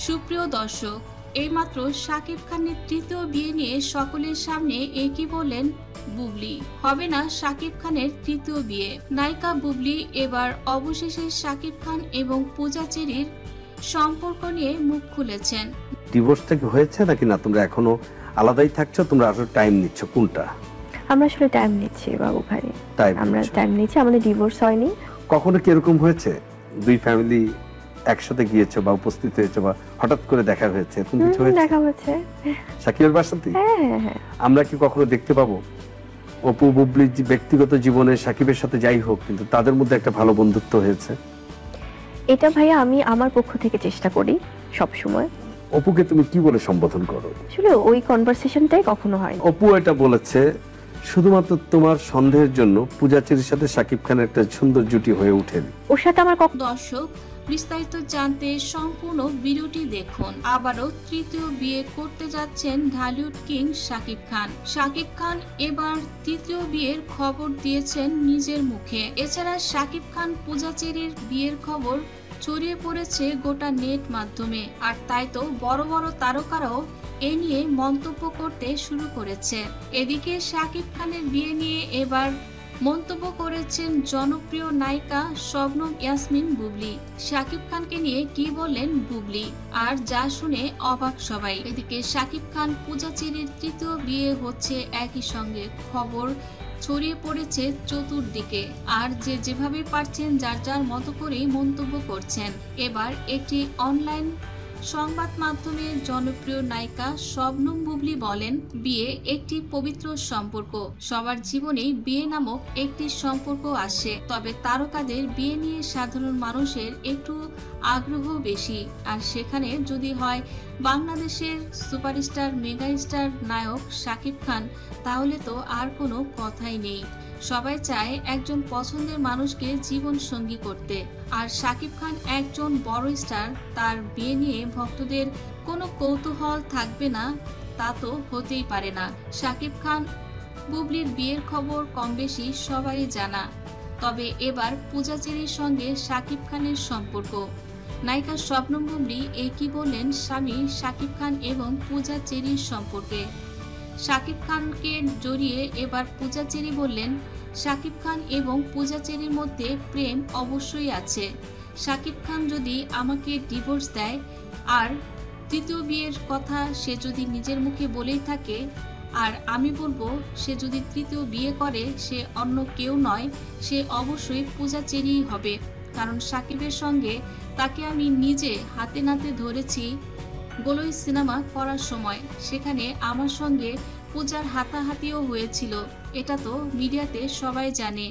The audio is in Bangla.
সুপ্রিয় দর্শক, এইমাত্র শাকিব খানের তৃতীয় বিয়ে নিয়ে সকলের সামনে একই বললেন বুবলি। হবে না শাকিব খানের তৃতীয় বিয়ে। নায়িকা বুবলি এবার অবশেষে শাকিব খান এবং পূজা চেরির সম্পর্ক নিয়ে মুখ খুলেছেন। ডিভোর্সটা কি হয়েছে নাকি না, তোমরা এখনো আলাদাই থাকছো, তোমরা আসলে টাইম নিচ্ছ কোনটা? আমরা আসলে টাইম নিচ্ছি বাবু ভাই, আমরা টাইম নিচ্ছি, আমাদের ডিভোর্স হয়নি। কখনো কি এরকম হয়েছে দুই ফ্যামিলি একসাথে গিয়েছো বা উপস্থিত হয়েছে বা হঠাৎ করে দেখা হয়েছে, এরকম কিছু হয়েছে? দেখা হয়েছে শাকিবের বাসাতে। হ্যাঁ, আমরা কি কখনো দেখতে পাবো অপু বুবলির ব্যক্তিগত জীবনে শাকিবের সাথে যাই হোক, কিন্তু তাদের মধ্যে একটা ভালো বন্ধুত্ব হয়েছে? এটা ভাইয়া আমি আমার পক্ষ থেকে চেষ্টা করি সব সময়। অপুকে তুমি কি বলে সম্বোধন করো? আসলে ওই কনভারসেশনটাই কখনো হয়। অপু এটা বলেছে শুধুমাত্র তোমার সন্দেহের জন্য পূজা চেরির সাথে শাকিব খানের একটা সুন্দর জুটি হয়ে ওঠেনি। ওর সাথে আমার দর্শক, বিস্তারিত জানতে সম্পূর্ণ ভিডিওটি দেখুন। আবারও তৃতীয় বিয়ে করতে যাচ্ছেন ঢালিউড কিং শাকিব খান। শাকিব খান এবার তৃতীয় বিয়ের খবর দিয়েছেন নিজের মুখে। এছাড়া শাকিব খান পূজা চেরির বিয়ের খবর ছড়িয়ে পড়েছে গোটা নেট মাধ্যমে। আর তাই তো বড় বড় তারকারাও এ নিয়ে মন্তব্য করতে শুরু করেছে। এদিকে শাকিব খানের বিয়ে নিয়ে এবার মন্তব্য করেছেন জনপ্রিয় নায়িকা শবনম ইয়াসমিন বুবলি। শাকিব খানকে নিয়ে কি বললেন বুবলি, আর যা শুনে অবাক সবাই। এদিকে শাকিব খান পূজা চেরির তৃতীয় বিয়ে হচ্ছে একই সঙ্গে খবর ছড়িয়ে পড়েছে চতুর্দিকে। আর যে যেভাবে পারছেন যার যার মতো করেই মন্তব্য করছেন। এবার একটি অনলাইন সংবাদ মাধ্যমে জনপ্রিয় নায়িকা শবনম বুবলি বলেন, বিয়ে একটি পবিত্র সম্পর্ক। সবার জীবনেই বিয়ে নামক একটি সম্পর্ক আসে, তবে তারকাদের বিয়ে নিয়ে সাধারণ মানুষের একটু আগ্রহ বেশি। আর সেখানে যদি হয় বাংলাদেশের সুপারস্টার মেগাস্টার নায়ক শাকিব খান, তাহলে তো আর কোনো কথাই নেই। সবাই চায় একজন পছন্দের মানুষকে জীবন সঙ্গী করতে। আর শাকিব খান একজন বড় স্টার, তার বিয়ে নিয়ে ভক্তদের কোনো কৌতূহল থাকবে না তা তো হতেই পারে না। শাকিব খান বুবলির বিয়ের খবর কম বেশি সবারই জানা। তবে এবার পূজা চেরির সঙ্গে শাকিব খানের সম্পর্ক। নায়িকা শবনম বুবলি একই বললেন স্বামী শাকিব খান এবং পূজা চেরির সম্পর্কে। শাকিব খানকে জড়িয়ে এবার পূজা চেরি বললেন, শাকিব খান এবং পূজা চেরির মধ্যে প্রেম অবশ্যই আছে। শাকিব খান যদি আমাকে ডিভোর্স দেয় আর তৃতীয় বিয়ের কথা সে যদি নিজের মুখে বলেই থাকে, আর আমি বলবো সে যদি তৃতীয় বিয়ে করে সে অন্য কেউ নয়, সে অবশ্যই পূজা চেরিই হবে। কারণ শাকিবের সঙ্গে তাকে আমি নিজে হাতে নাতে ধরেছি গোলই সিনেমা করার সময়। সেখানে আমার সঙ্গে পূজার হাতাহাতিও হয়েছিল, এটা তো মিডিয়াতে সবাই জানে।